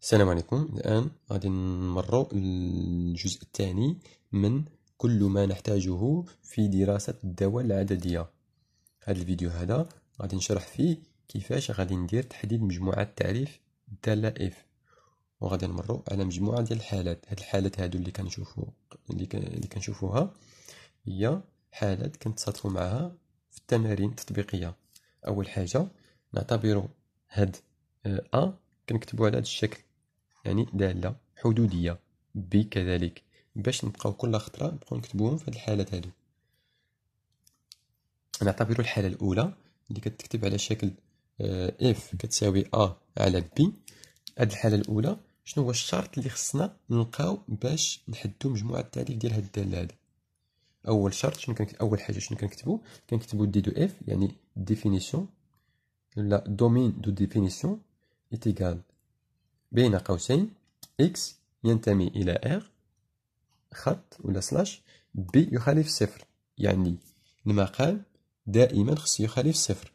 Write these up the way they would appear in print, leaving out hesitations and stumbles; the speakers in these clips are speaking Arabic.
السلام عليكم. الآن غادي نمروا الجزء الثاني من كل ما نحتاجه في دراسة الدوال العددية. هذا الفيديو هذا غادي نشرح فيه كيفاش غادي ندير تحديد مجموعة تعريف الدالة f، وغادي نمروا على مجموعة ديال الحالات. هاد الحالات هادو اللي كنشوفوها هي حالات كنتصادفوا معها في التمارين التطبيقية. أول حاجة نعتبر هاد A كنكتبو على هاد الشكل، يعني دالة حدودية. ب كذلك، باش نبقاو كل خطرة نبقاو نكتبوهم في هاد الحالات هادو. نعتبر الحالة الأولى اللي كتكتب على شكل اف كتساوي ا على بي. هاد الحالة الأولى شنو هو الشرط اللي خصنا نلقاو باش نحدو مجموعة التعريف ديال هاد الدالة هادي؟ أول شرط شنو أول حاجة شنو كنكتبو دي دو اف، يعني ديفينيسيون ولا دومين دو ديفينيسيون إيتيغال بين قوسين x ينتمي إلى r خط ولا سلاش b يخالف صفر، يعني المقام دائما خصو يخالف صفر.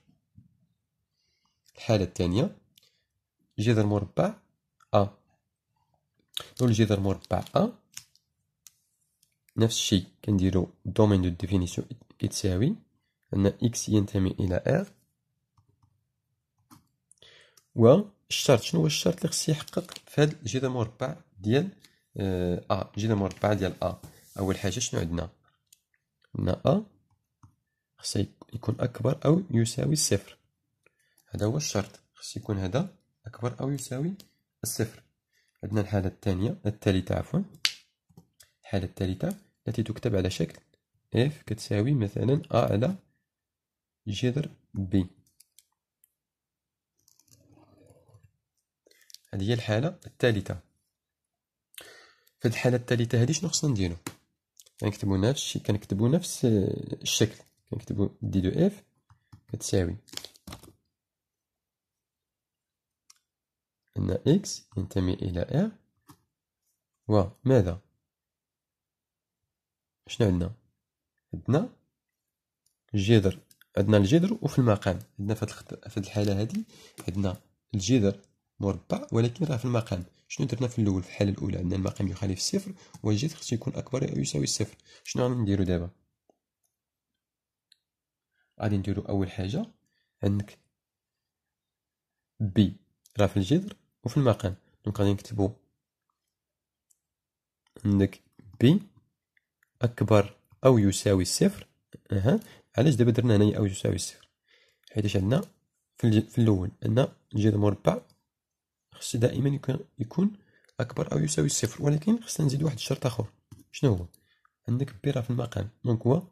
الحالة الثانية جذر مربع a، والجذر مربع a نفس الشيء كنديرو دومين دو ديفينيسيون كتساوي أن x ينتمي إلى r، والشرط شنو هو الشرط اللي خص يحقق في هذا الجذر مربع ديال ا؟ جذر مربع ديال ا اول حاجه شنو عندنا؟ ا خص يكون اكبر او يساوي صفر. هذا هو الشرط، خص يكون هذا اكبر او يساوي الصفر. عندنا الحاله الثالثه الحاله الثالثه التي تكتب على شكل f كتساوي مثلا a على جذر b. هذه هي الحاله الثالثه. في الحاله الثالثه هذه شنو خصنا نديرو؟ كنكتبو نفس الشيء، كنكتبو نفس الشكل، كنكتبو دي دو اف كتساوي أن x ينتمي إلى r، وماذا؟ شنو عندنا؟ عندنا الجذر وفي المقام. عندنا في الحالة هذه عندنا الجذر مربع ولكن راه في المقام. شنو درنا في الأول؟ في الحالة الأولى عندنا المقام يخالف الصفر والجذر خصو يكون أكبر أو يساوي الصفر. شنو غادي نديرو دابا؟ غادي نديرو أول حاجة عندك b راه في الجذر وفي المقام، دونك غادي نكتبو عندك b أكبر أو يساوي الصفر. علاش دابا درنا هنايا أو يساوي الصفر؟ حيتاش عندنا في الأول أن الجذر مربع خص دائما يكون أكبر أو يساوي الصفر، ولكن خصنا نزيد واحد الشرط آخر. شنو هو؟ عندك بي راه في المقام، دونك هو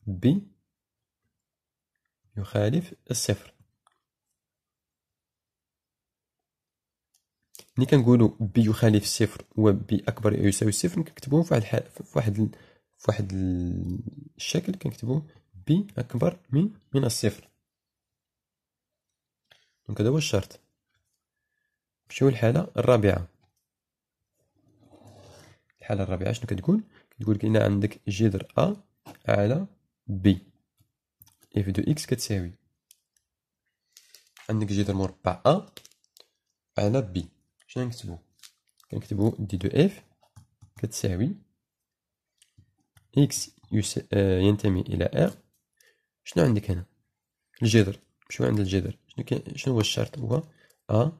بي يخالف الصفر. ملي كنقولو بي يخالف الصفر و بي أكبر أو يساوي الصفر كنكتبوهم في واحد الشكل، كنكتبو بي أكبر من الصفر. دونك هذا هو الشرط. نمشيو للحالة الرابعة. الحالة الرابعة شنو كتقول؟ كتقول كاين عندك جذر أ على بي اف دو اكس كتساوي عندك جذر مربع أ على بي. شنو نكتبو؟ كنكتبو دي دو اف كتساوي اكس ينتمي إلى ار. شنو عندك هنا؟ الجذر. نمشيو عند الجذر. شنو هو الشرط؟ هو أ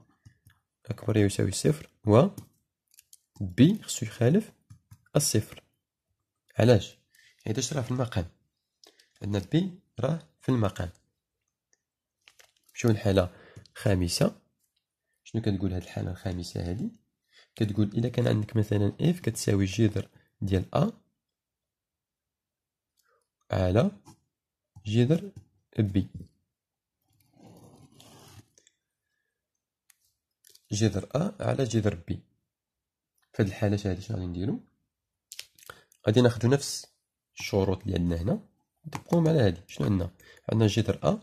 أكبر أو يساوي صفر و بي خصو يخالف الصفر. علاش؟ حيتاش راه في المقام، عندنا بي راه في المقام. نمشيو للحالة الخامسة. شنو كتقول هاد الحالة الخامسة هادي؟ كتقول إلا كان عندك مثلا اف كتساوي جذر ديال أ على جذر بي. جذر أ على جذر بي. في هاد الحالة هادي شنو غادي نديرو؟ غادي ناخدو نفس الشروط اللي عندنا هنا نطبقوهم على هادي. شنو عندنا جذر أ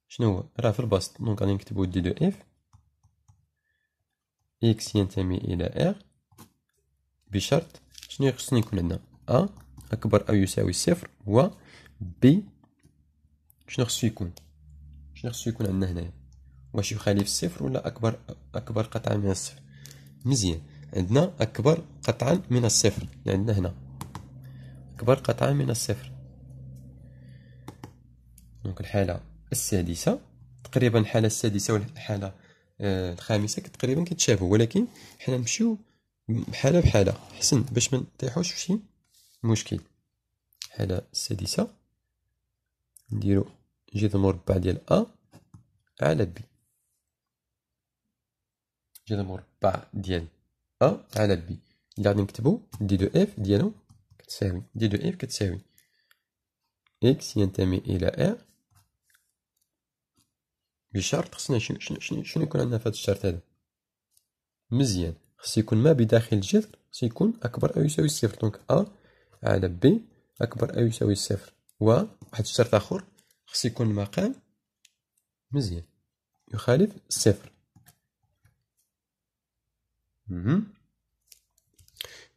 شنو هو؟ راه في البسط، دونك غادي نكتبو دي دو اف اكس ينتمي إلى ار بشرط شنو خصني يكون عندنا؟ أ أكبر أو يساوي صفر و بي شنو خصو يكون عندنا هنايا؟ واش يخالف الصفر ولا أكبر قطعا من الصفر. مزيان، عندنا أكبر قطعا من الصفر، يعني عندنا هنا أكبر قطعا من الصفر. دونك الحالة السادسة تقريبا، الحالة السادسة والحالة الخامسة تقريبا كيتشابهوا، ولكن حنا نمشيو حالة بحالة حسن باش ما نطيحوش فشي مشكل. الحالة السادسة نديرو جذر مربع ديال أ على بي، جذر مربع ديال أ على بي اللي غادي نكتبو دي دو اف ديالو كتساوي دي دو اف كتساوي اكس ينتمي إلى ار، بشرط خصنا شنو يكون عندنا في هذا الشرط هذا. مزيان، خص يكون ما بداخل الجذر خص يكون أكبر أو يساوي الصفر. دونك أ على بي أكبر أو يساوي الصفر. وواحد الشرط آخر، خص يكون المقام مزيان يخالف الصفر.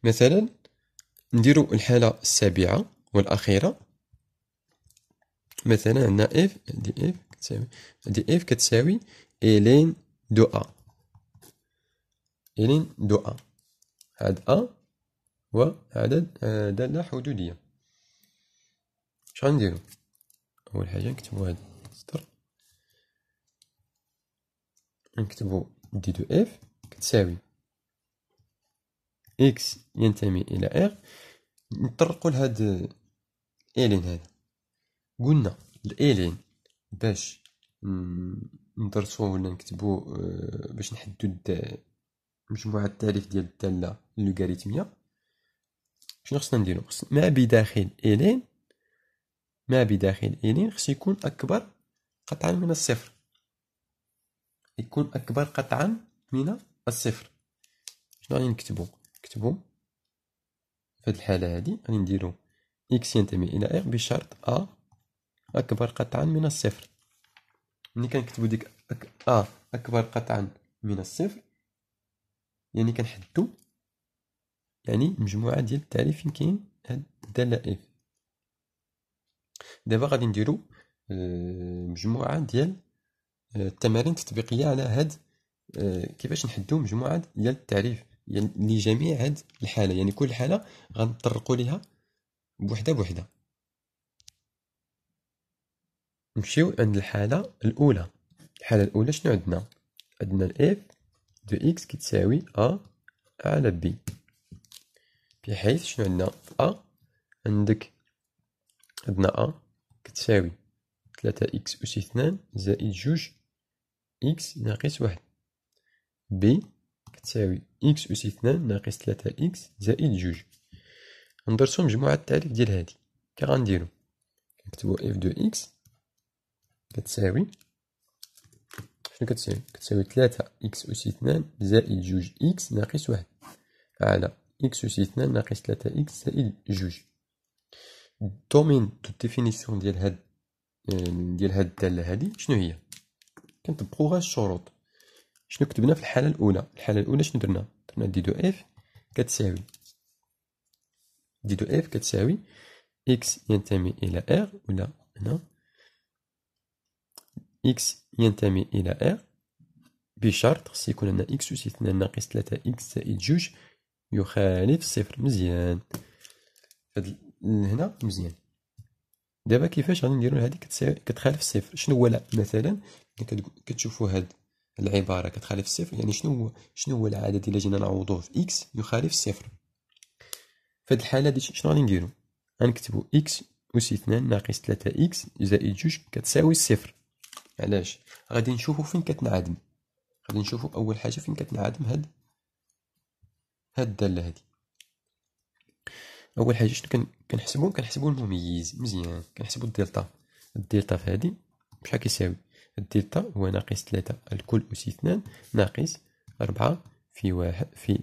مثلا نديرو الحالة السابعة والأخيرة. مثلا عندنا اف دي اف كتساوي إلين دو أ، إلين دو أ، هاد أ وعدد دالة حدودية. اش غنديرو؟ أول حاجة نكتبو هاد السطر، نكتبو دي دو اف كتساوي اكس ينتمي إلى ار. نطرقو لهاد إلين هذا، قلنا الإلين باش ندرسوه ولا نكتبو باش نحدو مجموعة التعريف ديال الدالة اللوغاريتمية. شنو خصنا نديرو؟ ما بداخل إلين، ما بداخل إلين خص يكون أكبر قطعا من الصفر، يكون أكبر قطعا من الصفر. شنو غادي نكتبو؟ نكتبو في هاد الحالة هادي غادي نديرو إكس ينتمي إلى ار بشرط أ أكبر قطعا من الصفر. ملي كنكتبو ديك أ أكبر قطعا من الصفر يعني كنحدو يعني مجموعة ديال التعريف فين كاين هاد الدالة اف. دابا غادي نديرو مجموعة ديال التمارين التطبيقية على هاد كيفاش نحدو مجموعة ديال التعريف يعني لجميع هاد الحالة، يعني كل حالة غنطرقو ليها بوحدة بوحدة. نمشيو عند الحالة الأولى. الحالة الأولى شنو عندنا؟ عندنا الاف دو اكس كتساوي أ على بي، بحيث شنو عندنا في أ؟ عندنا أ كتساوي 3 إكس أس 2 زائد جوج إكس ناقص واحد، بي كتساوي إكس أس 2 ناقص 3 إكس زائد جوج. ندرسو مجموعة التعريف ديال هادي. كي غنديرو؟ نكتبو اف دو إكس كتساوي شنو كتساوي؟ كتساوي 3 إكس أس 2 زائد جوج إكس ناقص واحد على إكس أس 2 ناقص 3 إكس زائد جوج. الدومين دو ديفينيسيون ديال هاد الدالة هادي شنو هي؟ كنطبقو غير الشروط. شنو كتبنا في الحالة الأولى؟ الحالة الأولى شنو درنا؟ درنا دي دو اف كتساوي إكس ينتمي إلى ار، ولا هنا إكس ينتمي إلى ار بشرط خص يكون عندنا إكس أس 2 ناقص 3 إكس زائد جوج يخالف الصفر. مزيان، هنا مزيان. دابا كيفاش غادي نديرو هادي كتخالف الصفر؟ شنو هو مثلا كتشوفوا هاد العبارة كتخالف الصفر، يعني شنو هو العدد إلا جينا نعوضوه في إكس يخالف الصفر؟ في هاد الحالة هادي شنو غادي نديرو؟ غنكتبو إكس أس 2 ناقص 3 إكس زائد جوج كتساوي الصفر. علاش؟ غادي نشوفو فين كتنعدم. غادي نشوفو أول حاجة فين كتنعدم هاد الدالة هادي. أول حاجة شنو كنحسبو المميز. مزيان، كنحسبو الدلتا في هادي بشحال كيساوي؟ الدلتا هو ناقص 3 الكل أس 2 ناقص 4 في واحد في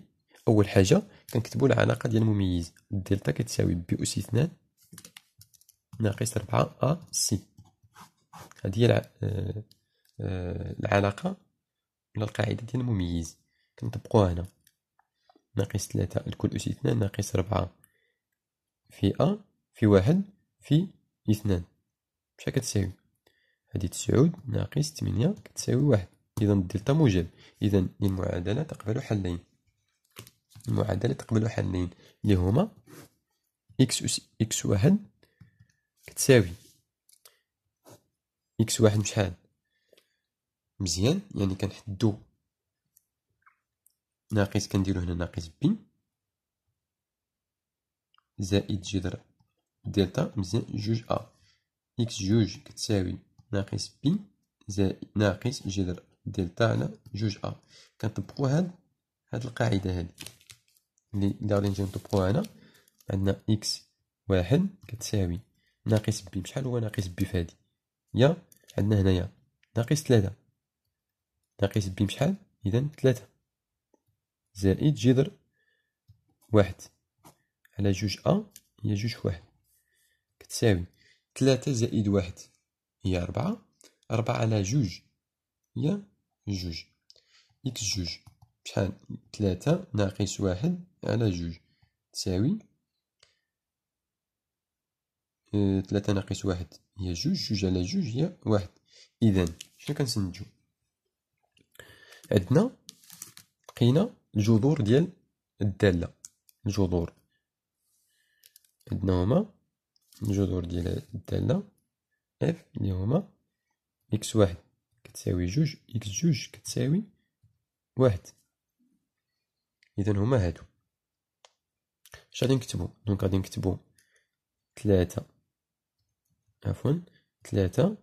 أول حاجة كنكتبو العلاقة ديال المميز. الدلتا كتساوي بي أس 2 ناقص 4 أ سي. هادي هي العلاقة ولا القاعدة ديال المميز كنطبقوها هنا. ناقص 3 الكل أس 2 ناقص 4 في أ في واحد في 2 بشحال كتساوي؟ هادي 9 ناقص 8 كتساوي 1. إذا الدلتا موجب. إذا المعادلة تقبل حلين. المعادلة تقبل حلين اللي هما إكس واحد كتساوي إكس واحد بشحال؟ مزيان، يعني كنحدو ناقص، كنديرو هنا ناقص بي زائد جذر دلتا مزيان جوج إكس جوج كتساوي ناقص بي زائد ناقص جذر دلتا على جوج كنطبقو هاد القاعدة هادي اللي غادي نجيو نطبقوها هنا. عندنا إكس واحد كتساوي ناقص بي، بشحال هو ناقص بي في هادي؟ يا عندنا هنايا ناقص تلاتة، ناقص بي بشحال؟ إذا تلاتة زائد جذر واحد على جوج هي جوج في واحد كتساوي تلاتة زائد واحد هي ربعة، ربعة على جوج هي جوج. إكس جوج بشحال؟ تلاتة ناقص واحد على جوج تساوي تلاتة ناقص واحد هي جوج، جوج على جوج هي واحد. إذا شنو كنستنتجو؟ عندنا لقينا الجذور ديال الدالة. الجذور عندنا هما الجذور ديال الدالة اف اللي هما إكس واحد كتساوي جوج، إكس جوج كتساوي واحد. إذا هما هادو. اش غادي نكتبو؟ دونك غادي نكتبو تلاتة تلاتة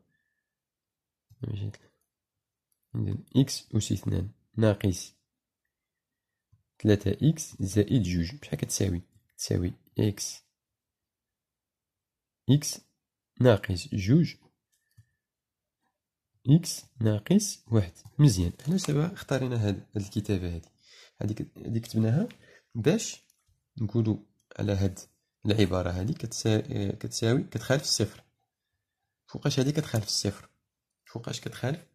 إكس أس اثنان ناقص تلاتة إكس زائد جوج بشحال كتساوي؟ تساوي إكس ناقص جوج إكس ناقص واحد. مزيان. علاش دابا اختارينا هاد الكتابة هادي كتبناها باش نقولو على هاد العبارة هادي كتساوي كتخالف الصفر. فوقاش هادي كتخالف الصفر؟ فوقاش كتخالف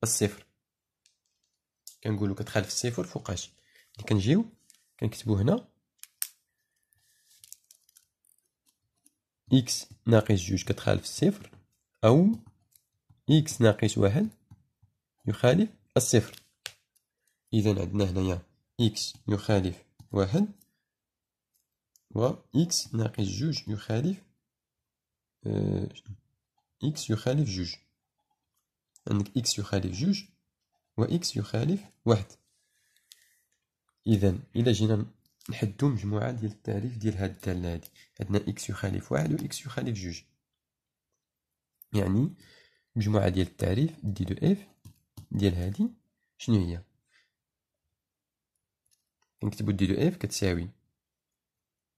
الصفر؟ كنقولو كتخالف الصفر فوقاش؟ اللي كنجيو كنكتبو هنا إكس ناقص جوج كتخالف الصفر، أو إكس ناقص واحد يخالف الصفر. إذا عندنا هنايا إكس يخالف واحد و إكس ناقص جوج يخالف إكس يخالف جوج. عندك إكس يخالف جوج و إكس يخالف واحد. إذا إلا جينا نحدو مجموعة ديال التعريف ديال هاد الدالة هادي، عندنا إكس يخالف واحد و إكس يخالف جوج، يعني مجموعة ديال التعريف دي دو إف ديال هادي شنو هي؟ نكتبو دي دو إف كتساوي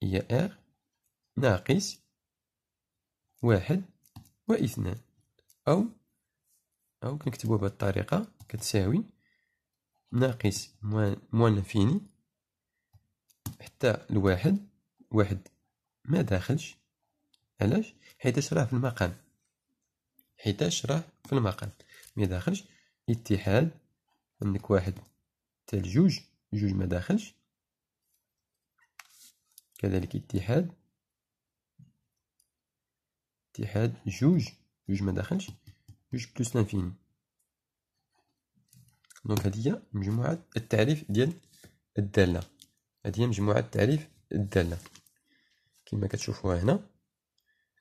هي إر ناقص واحد و اثنان، أو كنكتبوها بهاد الطريقة كتساوي ناقص موان لانفيني حتى الواحد. واحد ما داخلش، علاش؟ حيتاش راه في المقام، ما داخلش. اتحاد عندك واحد حتى لجوج، جوج ما داخلش، كذلك اتحاد جوج ما داخلش، جوج بلس لانفيني. دونك هادي هي مجموعة التعريف ديال الدالة. هادي هي مجموعة التعريف الدالة كما كتشوفوها هنا.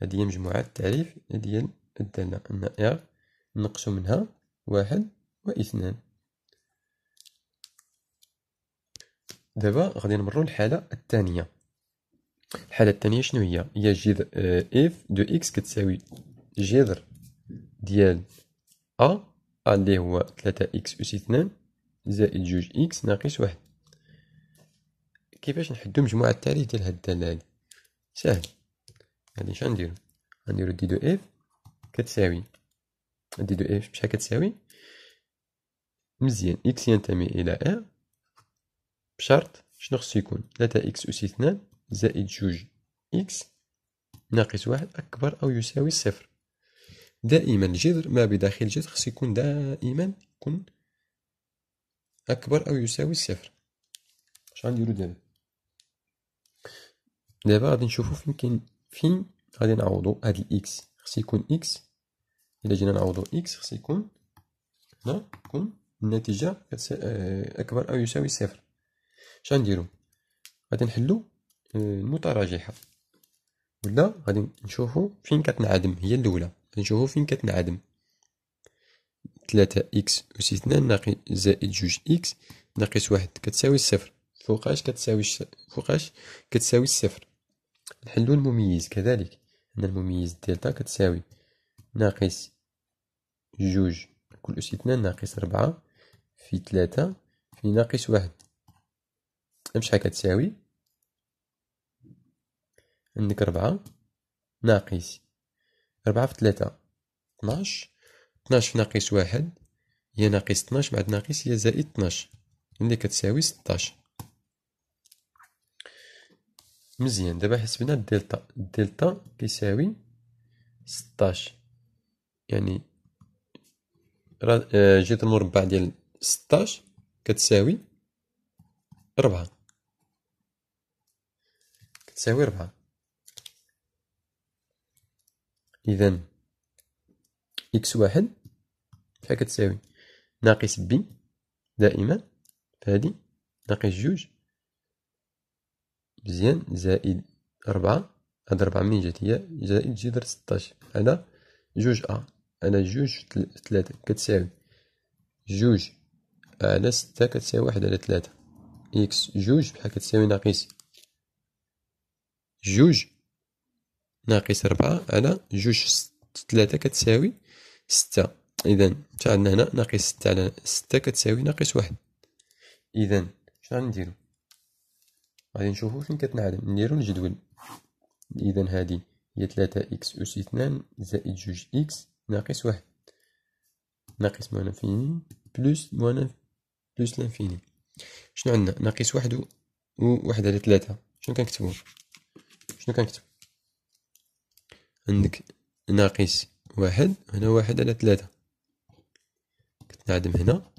هادي هي مجموعة التعريف ديال الدالة أن إر نقصو منها واحد و اثنان. دابا غادي نمرو للحالة الثانية. الحالة الثانية شنو هي؟ هي جذر اف دو إكس كتساوي جذر ديال اللي هو تلاتة إكس أس اثنان زائد جوج إكس ناقص واحد. كيفاش نحدو مجموعة التعريف ديال هاد الدالة هادي؟ ساهل. هادي اش غنديرو؟ غنديرو دي دو اف كتساوي دي دو اف بشحال كتساوي؟ مزيان إكس ينتمي إلى ار بشرط شنو خصو يكون؟ تلاتة إكس أس اثنان زائد جوج إكس ناقص واحد أكبر أو يساوي صفر. دائما الجذر ما بداخل الجذر خصو يكون دائما يكون أكبر أو يساوي صفر. اش غنديرو دابا؟ دابا غادي نشوفو فين غادي نعوضو هاد الإكس. خصو يكون إكس، إلا جينا نعوضو إكس خصو يكون هنا يكون النتيجة أكبر أو يساوي صفر. شغنديرو؟ غادي نحلو المتراجحة، ولا غادي نشوفو فين كتنعدم. هي الأولى غادي نشوفو فين كتنعدم. 3 إكس أس 2 ناقص زائد 2 إكس ناقص 1 كتساوي صفر. فوقاش كتساوي الصفر. نحلو المميز كذلك، أن المميز دلتا كتساوي ناقص 2 كل أس 2 ناقص 4 في 3 في ناقص 1. شحال كتساوي؟ عندك 4 ناقص 4 في 3 12، 12 في ناقص 1 هي ناقص 12 بعد ناقص هي زائد 12 اللي كتساوي 16. مزيان. دابا حسبنا الدلتا. الدلتا كيساوي 16، يعني جذر المربع ديال 16 كتساوي 4. كتساوي 4. إذا إكس واحد شحال كتساوي؟ ناقص بي دائما فهادي ناقص 2 مزيان زائد 4. هاد 4 منين جات؟ هي زائد جذر 16 على 2 على 2 في 3 كتساوي 2 على 6 كتساوي 1 على 3. إكس 2 بحال كتساوي ناقص 2 ناقص 4 على 2 في 3 كتساوي 6. إذا شحال عندنا هنا؟ ناقص 6 على 6 كتساوي ناقص 1. إذا شنو غنديرو؟ غادي نشوفو فين كتنعدم. نديرو الجدول. إذا هادي هي 3 إكس أس 2 زائد 2 إكس ناقص 1 ناقص موان انفيني بلوس موان بلوس لانفيني. شنو عندنا؟ ناقص 1 و 1 على 3. شنو كنكتبو؟ عندك ناقص 1 هنا 1 على 3 كتنعدم هنا.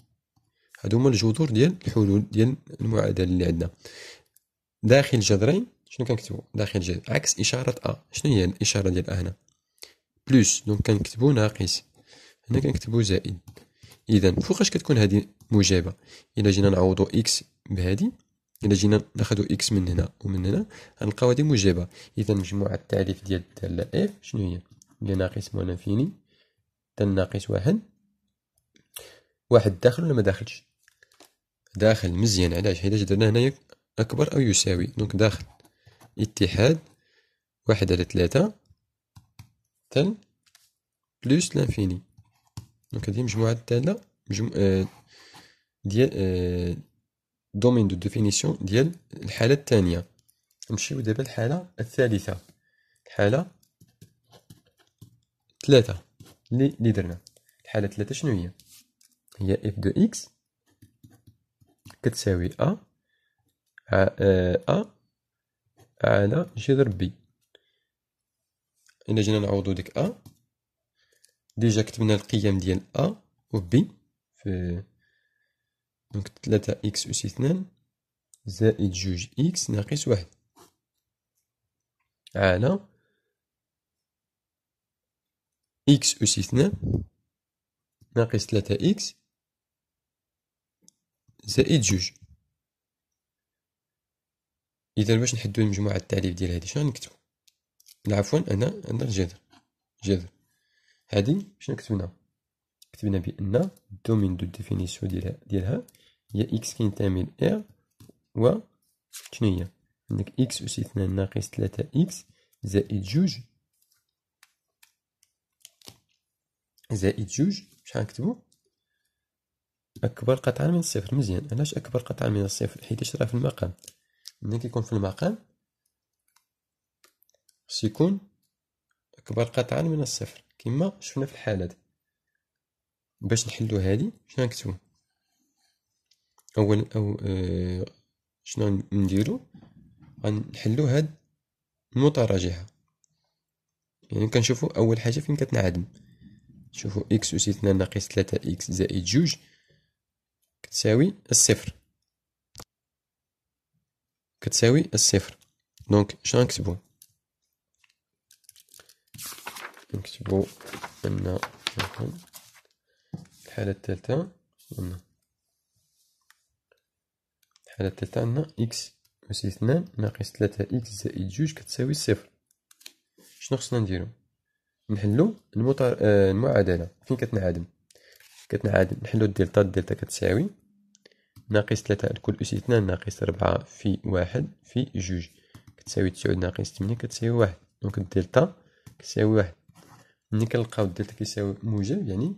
هادو هما الجذور ديال الحلول ديال المعادلة اللي عندنا. داخل جذرين شنو كنكتبو؟ داخل جذر عكس إشارة شنو هي الإشارة ديال هنا؟ بلوس. دونك كنكتبو ناقص، هنا كنكتبو زائد. إذا فوقاش كتكون هادي موجبة؟ إلا جينا نعوضو إكس بهادي، إلا جينا ناخدو إكس من هنا ومن هنا غنلقاو هادي موجبة. إذا مجموع التعريف ديال الدالة إف شنو هي؟ هي ناقص موان انفيني تال ناقص 1. 1 داخل ولا ما داخلش؟ داخل. مزيان. علاش؟ حيت درنا هنايا أكبر أو يساوي، دونك داخل. اتحاد 1 على 3 تال بلوس لانفيني. دونك هادي مجموعة الدالة ديال دومين دو ديفينيسيون ديال الحالة الثانية. نمشيو دابا الحالة الثالثة. الحالة 3 اللي درنا. الحالة 3 شنو هي؟ هي اف دو اكس كتساوي أ على جذر بي. إلا جينا نعوضو ديك أ ديجا كتبنا القيم ديال أ و بي في دونك 3 إكس أس 2 زائد 2 إكس ناقص 1 على إكس أس 2 ناقص 3 إكس زائد 2. إذا باش نحدو المجموعة التعريف ديال هادي شنو غنكتبو؟ عفوا أنا عندنا الجذر هادي شنو كتبنا بأن الدومين دو ديفينيسيون ديالها هي إكس كينتمي ل إر و شنو هي؟ عندك إكس أس 2 ناقص 3 إكس زائد 2 شحال نكتبو؟ أكبر قطعا من الصفر. مزيان. علاش أكبر قطعا من الصفر؟ حيتاش راه في المقام. ملي كيكون في المقام خص يكون أكبر قطعا من الصفر كما شفنا في الحالات. باش نحلو هادي شنو غنكتبو؟ شنو نديرو؟ غنحلو هاد المتراجحة. يعني كنشوفو أول حاجة فين كتنعدم. شوفو إكس أس 2 ناقص 3 إكس زائد 2 كتساوي الصفر. دونك شنو غنكتبو؟ نكتبو أن الحالة الثالثة الحالة الثالثة عندنا إكس أس 2 ناقص 3 إكس زائد 2 كتساوي صفر. شنو خصنا نديرو؟ نحلو المعادلة. فين كتنعدم؟ نحلو الدلتا كتساوي ناقص 3 الكل أس 2 ناقص 4 في 1 في 2 كتساوي 9 ناقص 8 كتساوي 1. دونك الدلتا كتساوي 1. ملي كنلقاو الدلتا كيساوي موجب يعني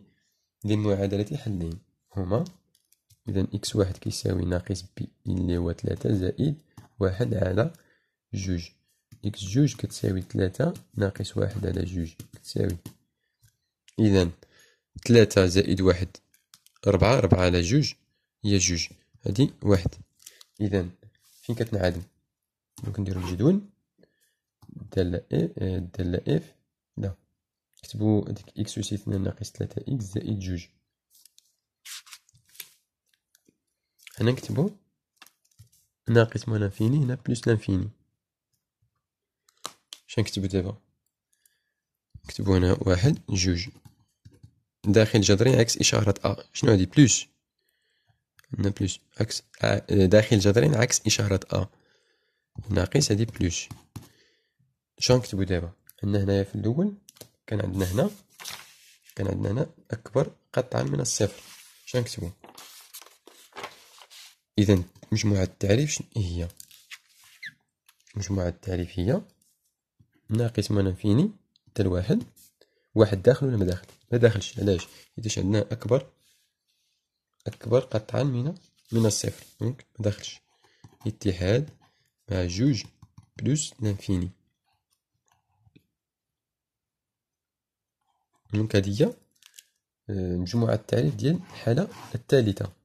دي المعادلة حلين هما إذا إكس واحد كيساوي ناقص بي اللي هو 3 زائد 1 على 2. إكس 2 كتساوي 3 ناقص 1 على 2 كتساوي إذا 3 زائد 1 4 4 على 2 هي 2 هادي 1. إذا فين كتنعدم؟ دونك نديرو الجدول الدالة إف لا نكتبو هاديك إكس أس 2 ناقص 3 إكس زائد 2. هنا نكتبو ناقص مو لانفيني هنا بلوس لانفيني. شنو نكتبو دابا؟ نكتبو هنا 1 2 داخل جذرين عكس إشارة أ. شنو هادي؟ بلوس. هنا بلوس عكس داخل جذرين عكس إشارة أ ناقص هادي بلوس. شنو نكتبو دابا؟ عندنا هنايا في الأول كان عندنا هنا أكبر قطعا من الصفر. شنو نكتبو؟ إذا مجموعة التعريف شنو هي؟ مجموعة التعريف هي ناقص ما لانفيني حتى لواحد. واحد داخل ولا ما داخل؟ ما داخلش. علاش؟ حيتاش عندنا أكبر قطعا من الصفر دونك ما داخلش. اتحاد مع 2 بلوس لانفيني. دونك هادي هي مجموعة التعريف ديال الحالة الثالثة.